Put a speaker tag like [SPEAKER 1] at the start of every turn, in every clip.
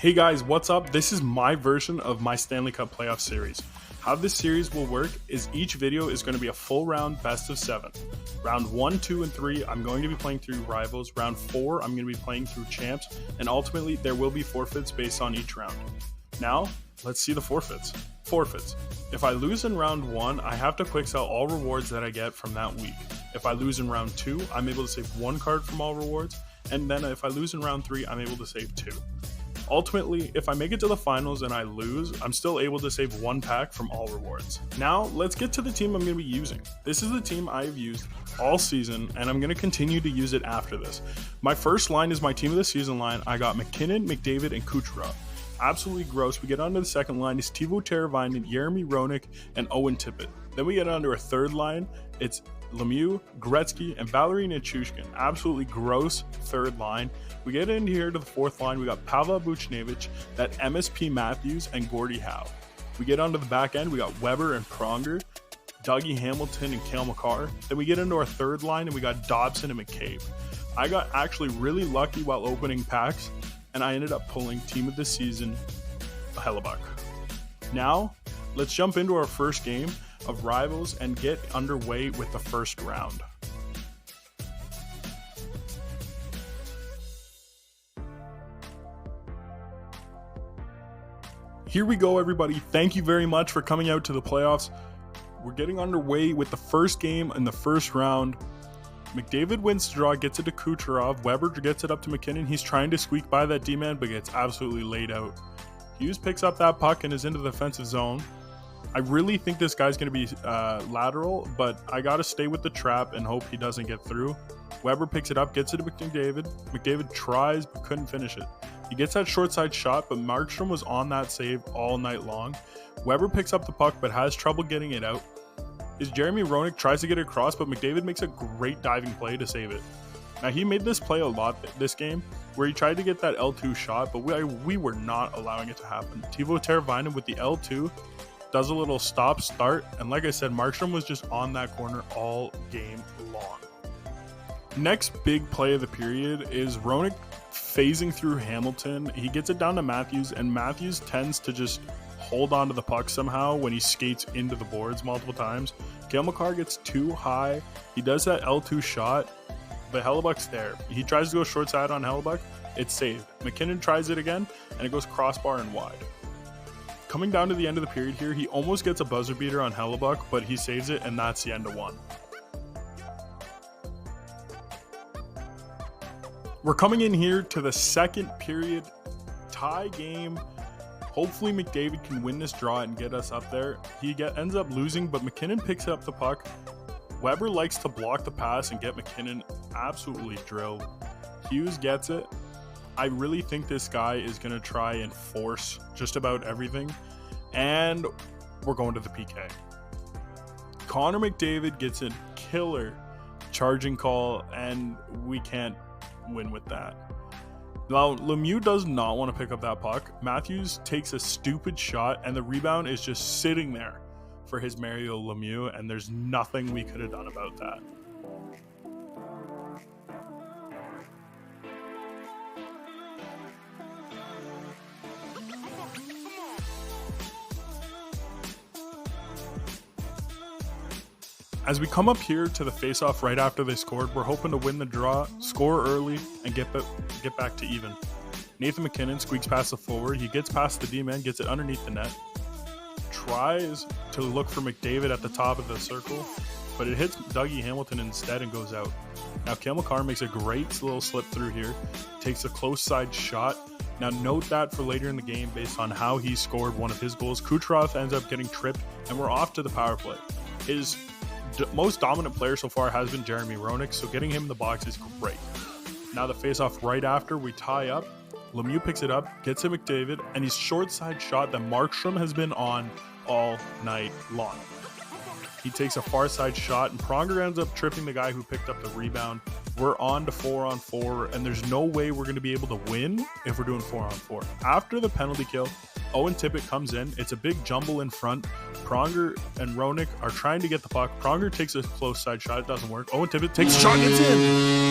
[SPEAKER 1] Hey guys, what's up? This is my version of my Stanley Cup Playoffs series. How this series will work is each video is going to be a full round best of 7. Round 1, 2, and 3, I'm going to be playing through rivals. Round 4, I'm going to be playing through champs. And ultimately, there will be forfeits based on each round. Now, let's see the forfeits. Forfeits. If I lose in round 1, I have to quicksell all rewards that I get from that week. If I lose in round 2, I'm able to save 1 card from all rewards. And then if I lose in round 3, I'm able to save 2. Ultimately, if I make it to the finals and I lose, I'm still able to save 1 pack from all rewards. Now, let's get to the team I'm going to be using. This is the team I've used all season, and I'm going to continue to use it after this. My first line is my team of the season line. I got McKinnon, McDavid, and Kucherov. Absolutely gross. We get onto the second line. It's Teuvo Teravainen, Jeremy Roenick, and Owen Tippett. Then we get onto our third line. It's Lemieux, Gretzky, and Valeri Nichushkin. Absolutely gross third line. We get into here to the fourth line. We got Pavel Buchnevich, that MSP Matthews, and Gordie Howe. We get onto the back end. We got Weber and Pronger, Dougie Hamilton, and Cale Makar. Then we get into our third line, and we got Dobson and McCabe. I got actually really lucky while opening packs, and I ended up pulling team of the season, Hellebuck. Now, let's jump into our first game of rivals and get underway with the first round. Here we go, everybody. Thank you very much for coming out to the playoffs. We're getting underway with the first game in the first round. McDavid wins the draw, gets it to Kucherov. Weber gets it up to McKinnon. He's trying to squeak by that D-man, but gets absolutely laid out. Hughes picks up that puck and is into the defensive zone. I really think this guy's going to be lateral, but I got to stay with the trap and hope he doesn't get through. Weber picks it up, gets it to McDavid. McDavid tries, but couldn't finish it. He gets that short side shot, but Markstrom was on that save all night long. Weber picks up the puck, but has trouble getting it out. Jeremy Roenick tries to get it across, but McDavid makes a great diving play to save it. Now, he made this play a lot this game, where he tried to get that L2 shot, but we were not allowing it to happen. Teuvo Teravainen with the L2 does a little stop-start, and like I said, Markstrom was just on that corner all game long. Next big play of the period is Roenick phasing through Hamilton. He gets it down to Matthews, and Matthews tends to just hold on to the puck somehow when he skates into the boards multiple times. Cale Makar gets too high. He does that L2 shot, but Hellebuck's there. He tries to go short side on Hellebuck. It's saved. McKinnon tries it again, and it goes crossbar and wide. Coming down to the end of the period here, he almost gets a buzzer beater on Hellebuck, but he saves it, and that's the end of 1. We're coming in here to the second period tie game. Hopefully McDavid can win this draw and get us up there. He ends up losing, but McKinnon picks up the puck. Weber likes to block the pass and get McKinnon absolutely drilled. Hughes gets it. I really think this guy is going to try and force just about everything. And we're going to the PK. Connor McDavid gets a killer charging call, and we can't win with that. Now, Lemieux does not want to pick up that puck. Matthews takes a stupid shot, and the rebound is just sitting there for his Mario Lemieux, and there's nothing we could have done about that. As we come up here to the face-off right after they scored, we're hoping to win the draw, score early, and get back to even. Nathan McKinnon squeaks past the forward. He gets past the D-man, gets it underneath the net. Tries to look for McDavid at the top of the circle, but it hits Dougie Hamilton instead and goes out. Now, Cale Makar makes a great little slip through here. Takes a close side shot. Now, note that for later in the game, based on how he scored one of his goals, Kucherov ends up getting tripped, and we're off to the power play. His most dominant player so far has been Jeremy Roenick, so getting him in the box is great. Now the face-off right after, we tie up. Lemieux picks it up, gets to McDavid, and he's short side shot that Markstrom has been on all night long. He takes a far side shot, and Pronger ends up tripping the guy who picked up the rebound. We're on to 4-on-4, and there's no way we're going to be able to win if we're doing 4-on-4. After the penalty kill, Owen Tippett comes in. It's a big jumble in front. Pronger and Roenick are trying to get the puck. Pronger takes a close side shot. It doesn't work. Owen Tippett takes a shot, gets in.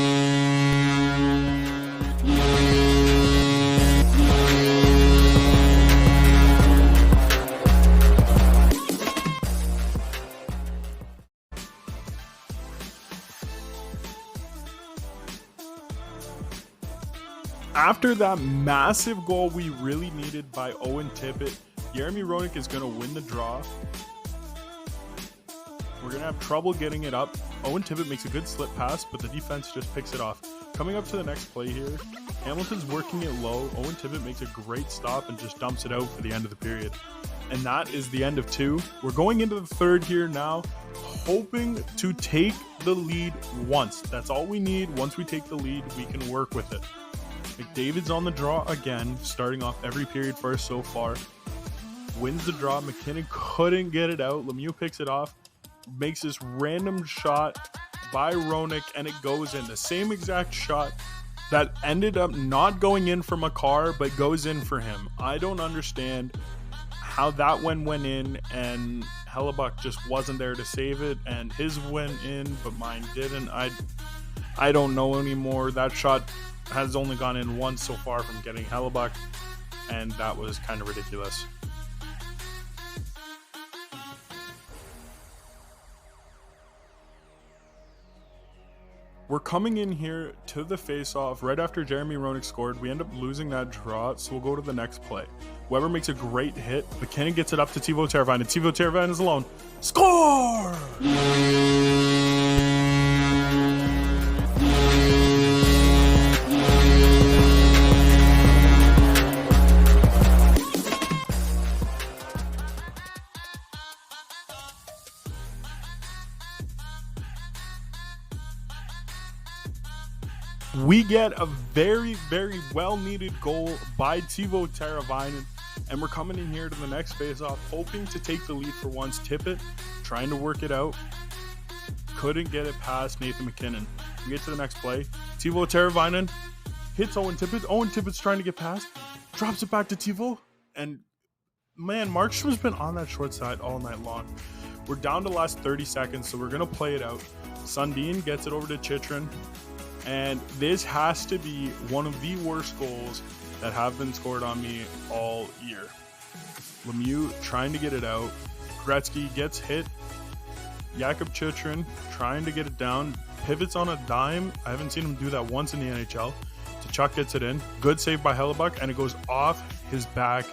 [SPEAKER 1] After that massive goal we really needed by Owen Tippett, Jeremy Roenick is going to win the draw. We're going to have trouble getting it up. Owen Tippett makes a good slip pass, but the defense just picks it off. Coming up to the next play here, Hamilton's working it low. Owen Tippett makes a great stop and just dumps it out for the end of the period. And that is the end of 2. We're going into the 3rd here now, hoping to take the lead once. That's all we need. Once we take the lead, we can work with it. McDavid's on the draw again, starting off every period for us so far. Wins the draw. McKinnon couldn't get it out. Lemieux picks it off, makes this random shot by Roenick, and it goes in. The same exact shot that ended up not going in for Makar, but goes in for him. I don't understand how that one went in, and Hellebuck just wasn't there to save it, and his went in, but mine didn't. I don't know anymore. That shot has only gone in once so far from getting Hellebuck, and that was kind of ridiculous. We're coming in here to the face-off right after Jeremy Roenick scored. We end up losing that draw, so we'll go to the next play. Weber makes a great hit. McKinnon gets it up to Teuvo Teravainen. Teuvo Teravainen is alone. Score! We get a very, very well-needed goal by Teuvo Teravainen, and we're coming in here to the next face-off, hoping to take the lead for once. Tippett trying to work it out, couldn't get it past Nathan McKinnon. We get to the next play. Teuvo Teravainen hits Owen Tippett. Owen Tippett's trying to get past, drops it back to Teuvo, and man, Markstrom's been on that short side all night long. We're down to the last 30 seconds, so we're going to play it out. Sundin gets it over to Chychrun. And this has to be one of the worst goals that have been scored on me all year. Lemieux trying to get it out. Gretzky gets hit. Jakob Chychrun trying to get it down. Pivots on a dime. I haven't seen him do that once in the NHL. Tkachuk gets it in. Good save by Hellebuck, and it goes off his back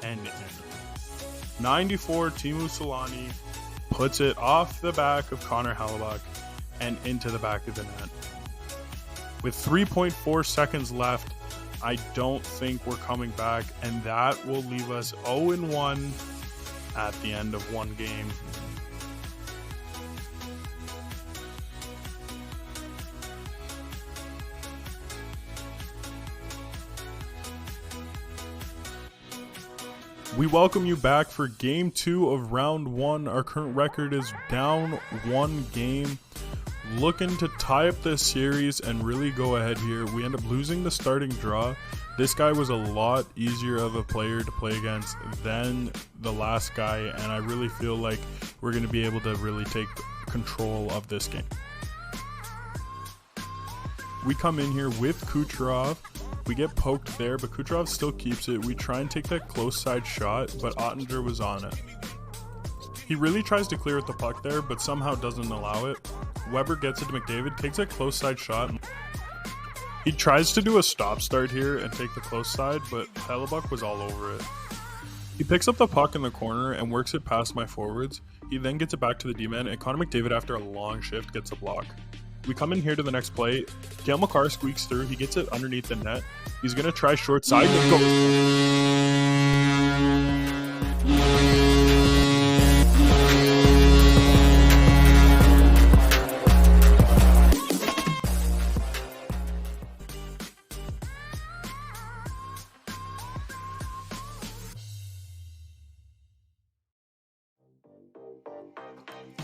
[SPEAKER 1] and in. 94, Teemu Selanne puts it off the back of Connor Hellebuck and into the back of the net. With 3.4 seconds left, I don't think we're coming back, and that will leave us 0-1 at the end of one game. We welcome you back for Game 2 of Round 1. Our current record is down 1 game. Looking to tie up this series and really go ahead here. We end up losing the starting draw. This guy was a lot easier of a player to play against than the last guy, and I really feel like we're going to be able to really take control of this game. We come in here with Kucherov. We get poked there, but Kucherov still keeps it. We try and take that close side shot, but Ottinger was on it. He really tries to clear with the puck there, but somehow doesn't allow it. Weber gets it to McDavid, takes a close side shot. He tries to do a stop start here and take the close side, but Hellebuck was all over it. He picks up the puck in the corner and works it past my forwards. He then gets it back to the D-man, and Connor McDavid, after a long shift, gets a block. We come in here to the next play. Cale Makar squeaks through. He gets it underneath the net. He's going to try short side and goes.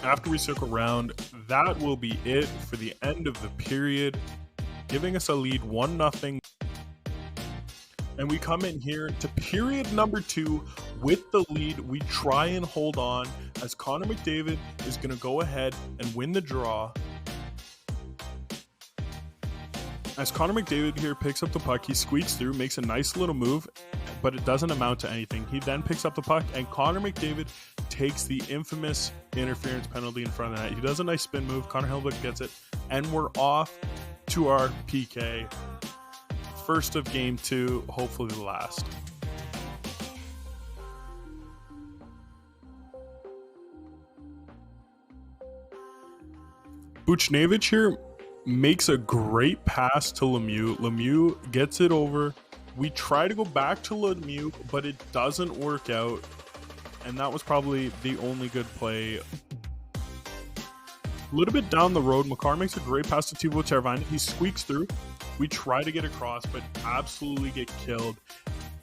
[SPEAKER 1] After we circle around, that will be it for the end of the period, giving us a lead 1-0. And we come in here to period number 2 with the lead. We try and hold on as Connor McDavid is going to go ahead and win the draw. As Connor McDavid here picks up the puck, he squeaks through, makes a nice little move, but it doesn't amount to anything. He then picks up the puck, and Connor McDavid takes the infamous interference penalty in front of the net. He does a nice spin move. Connor Hellebuck gets it, and we're off to our PK. first of game 2, hopefully the last. Buchnevich here makes a great pass to Lemieux. Lemieux gets it over. We try to go back to Lemieux, but it doesn't work out. And that was probably the only good play. A little bit down the road, Makar makes a great pass to Teuvo Teravainen. He squeaks through. We try to get across, but absolutely get killed.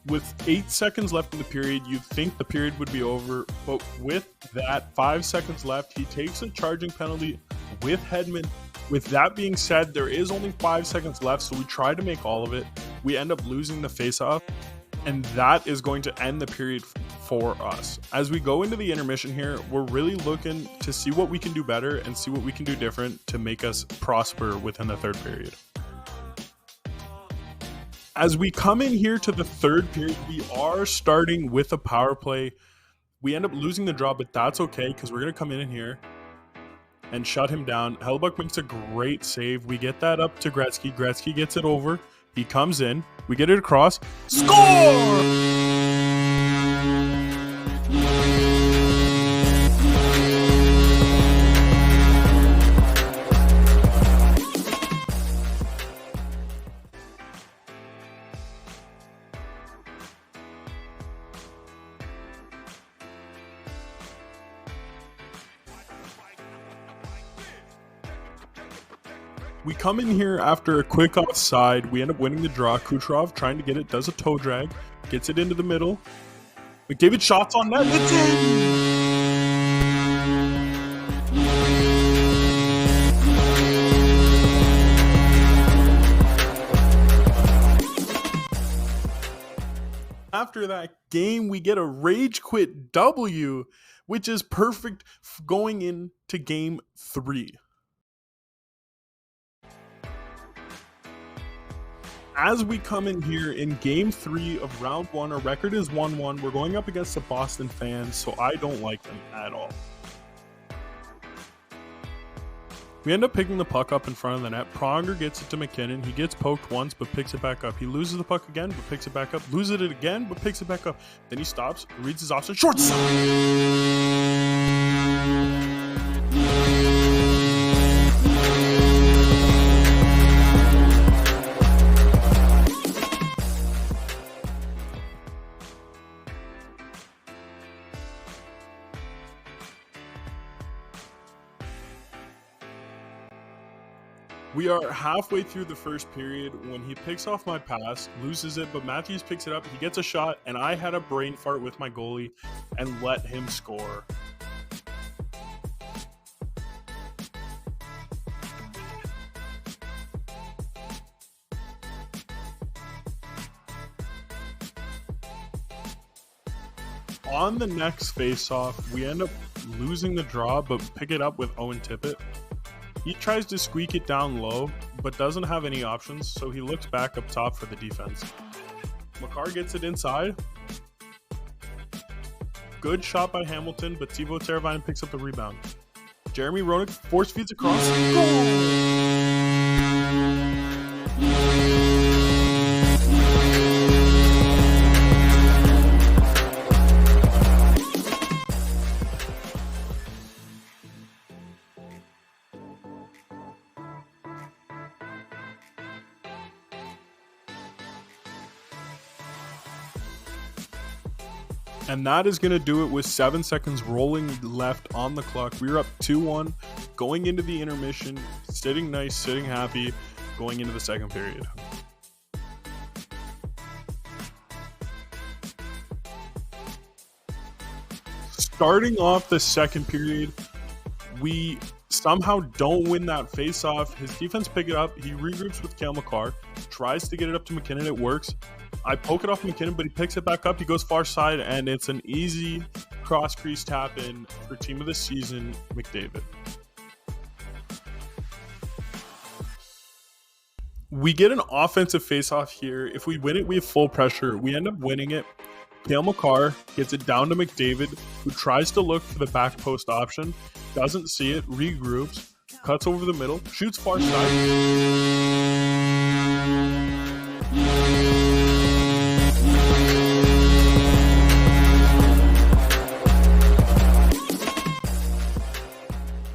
[SPEAKER 1] With 8 seconds left in the period, you'd think the period would be over, but with that 5 seconds left, he takes a charging penalty with Hedman. With that being said, there is only 5 seconds left, so we try to make all of it. We end up losing the faceoff, and that is going to end the period for us. As we go into the intermission here, we're really looking to see what we can do better and see what we can do different to make us prosper within the third period. As we come in here to the third period, we are starting with a power play. We end up losing the draw, but that's okay because we're going to come in here and shut him down. Hellebuyck makes a great save. We get that up to Gretzky. Gretzky gets it over. He comes in. We get it across. Score! We come in here after a quick offside. We end up winning the draw. Kucherov trying to get it, does a toe drag, gets it into the middle. McDavid shots on net. It's in! After that game, we get a rage quit W, which is perfect going into game 3. As we come in here in game 3 of round 1, our record is 1-1. We're going up against the Boston fans, so I don't like them at all. We end up picking the puck up in front of the net. Pronger gets it to McKinnon. He gets poked once, but picks it back up. He loses the puck again, but picks it back up. Loses it again, but picks it back up. Then he stops, reads his offside. Short side! We are halfway through the first period when he picks off my pass, loses it, but Matthews picks it up, he gets a shot, and I had a brain fart with my goalie and let him score. On the next face-off, we end up losing the draw, but pick it up with Owen Tippett. He tries to squeak it down low, but doesn't have any options, so he looks back up top for the defense. Makar gets it inside. Good shot by Hamilton, but Teuvo Teravainen picks up the rebound. Jeremy Roenick force feeds across. Goal! And that is going to do it with 7 seconds rolling left on the clock. We were up 2-1 going into the intermission, sitting nice, sitting happy, going into the second period. Starting off the second period, we somehow don't win that face-off. His defense pick it up. He regroups with Cale Makar, tries to get it up to McKinnon. It works. I poke it off McKinnon, but he picks it back up. He goes far side, and it's an easy cross-crease tap-in for team of the season, McDavid. We get an offensive face-off here. If we win it, we have full pressure. We end up winning it. Cale Makar gets it down to McDavid, who tries to look for the back post option, doesn't see it, regroups, cuts over the middle, shoots far side.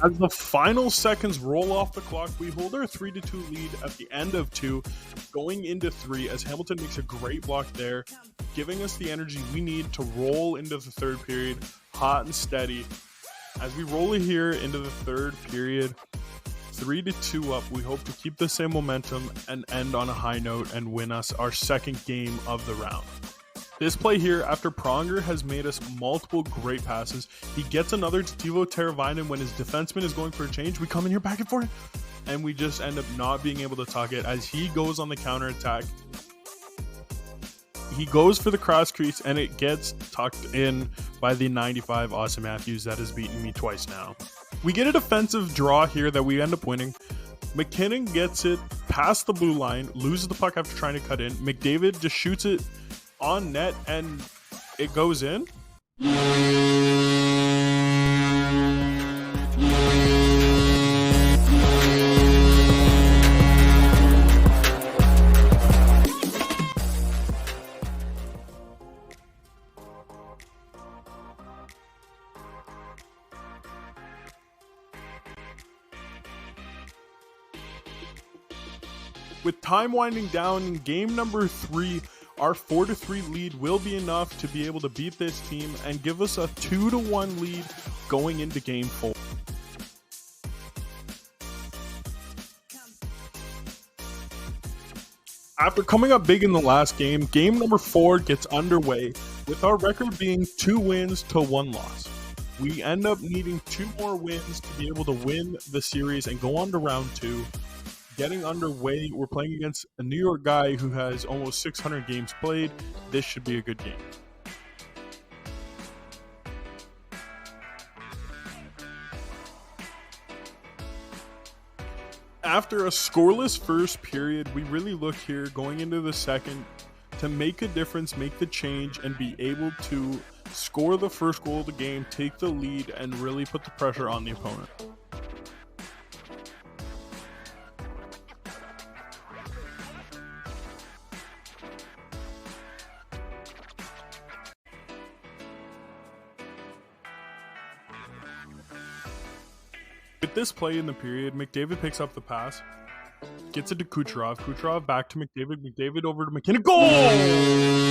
[SPEAKER 1] As the final seconds roll off the clock, we hold our 3-2 lead at the end of 2, going into 3, as Hamilton makes a great block there, giving us the energy we need to roll into the third period hot and steady. As we roll it here into the third period, 3-2 up, we hope to keep the same momentum and end on a high note and win us our second game of the round. This play here, after Pronger has made us multiple great passes, he gets another to Teuvo Teravainen when his defenseman is going for a change. We come in here back and forth, and we just end up not being able to tuck it as he goes on the counterattack. He goes for the cross crease, and it gets tucked in by the 95 Austin Matthews that has beaten me twice now. We get a defensive draw here that we end up winning. McKinnon gets it past the blue line, loses the puck after trying to cut in. McDavid just shoots it on net, and it goes in. With time winding down in game number 3, our 4-3 lead will be enough to be able to beat this team and give us a 2-1 lead going into game 4. After coming up big in the last game, game number 4 gets underway, with our record being 2 wins to 1 loss. We end up needing 2 more wins to be able to win the series and go on to round 2. Getting underway, we're playing against a New York guy who has almost 600 games played. This should be a good game. After a scoreless first period, we really look here going into the second to make a difference, make the change, and be able to score the first goal of the game, take the lead, and really put the pressure on the opponent. With this play in the period, McDavid picks up the pass, gets it to Kucherov. Kucherov back to McDavid. McDavid over to McKinnon. Goal!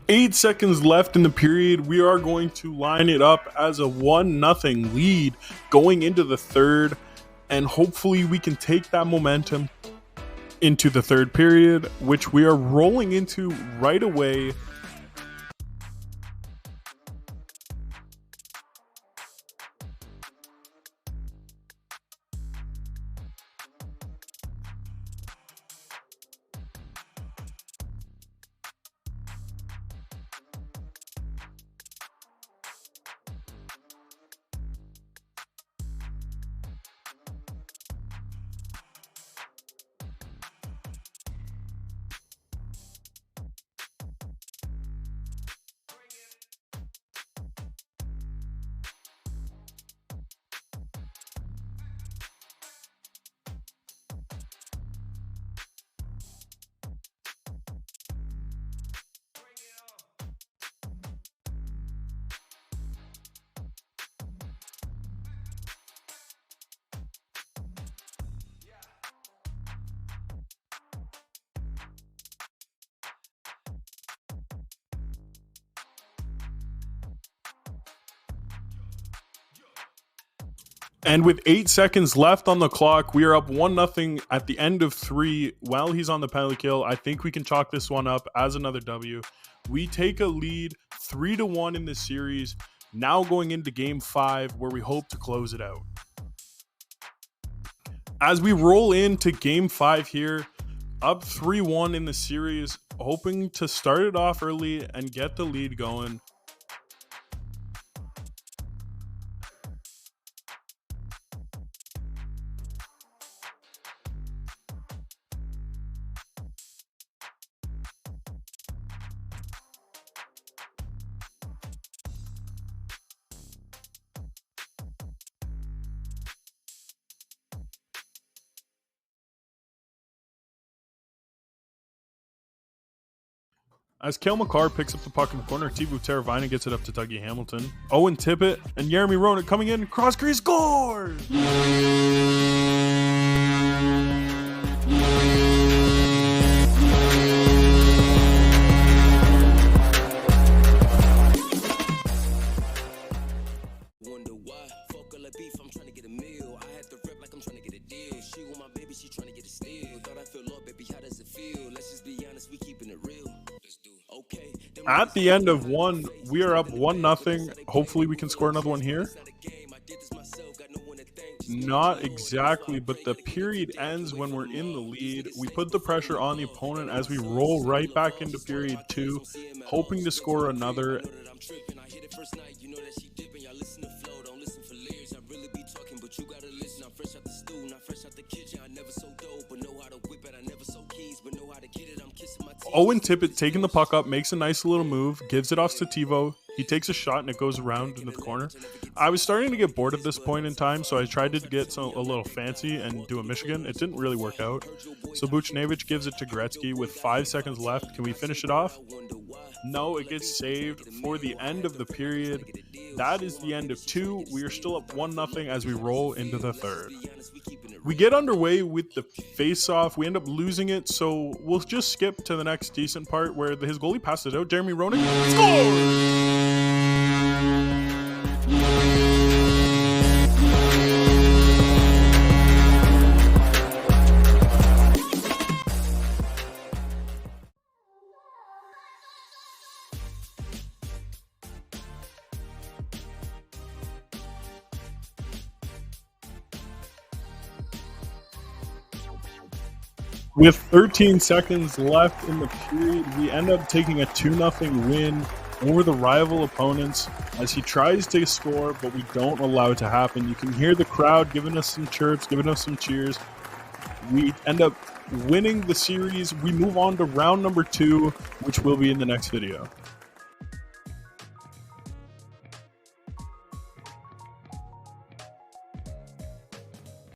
[SPEAKER 1] 8 seconds left in the period. We are going to line it up as a 1-0 lead going into the third, and hopefully we can take that momentum into the third period, which we are rolling into right away. And with 8 seconds left on the clock, we are up 1-0 at the end of 3 while he's on the penalty kill. I think we can chalk this one up as another W. We take a lead 3-1 in this series, now going into game 5 where we hope to close it out. As we roll into game 5 here, up 3-1 in the series, hoping to start it off early and get the lead going. As Cale Makar picks up the puck in the corner, Teuvo Teravainen gets it up to Dougie Hamilton. Owen Tippett and Jeremy Roenick coming in, cross crease, scores! At the end of one, we are up 1-0. Hopefully we can score another one here. Not exactly, but the period ends when we're in the lead. We put the pressure on the opponent as we roll right back into period 2, hoping to score another. Owen Tippett taking the puck up, makes a nice little move, gives it off to Teuvo. He takes a shot and it goes around into the corner. I was starting to get bored at this point in time, so I tried to get a little fancy and do a Michigan. It didn't really work out. So Buchnevich gives it to Gretzky with 5 seconds left. Can we finish it off? No, it gets saved for the end of the period. That is the end of 2. We are still up 1-0 as we roll into the third. We get underway with the face-off. We end up losing it, so we'll just skip to the next decent part where his goalie passes it out. Jeremy Roenick scores! With 13 seconds left in the period, we end up taking a 2-0 win over the rival opponents as he tries to score, but we don't allow it to happen. You can hear the crowd giving us some chirps, giving us some cheers. We end up winning the series. We move on to round number 2, which will be in the next video.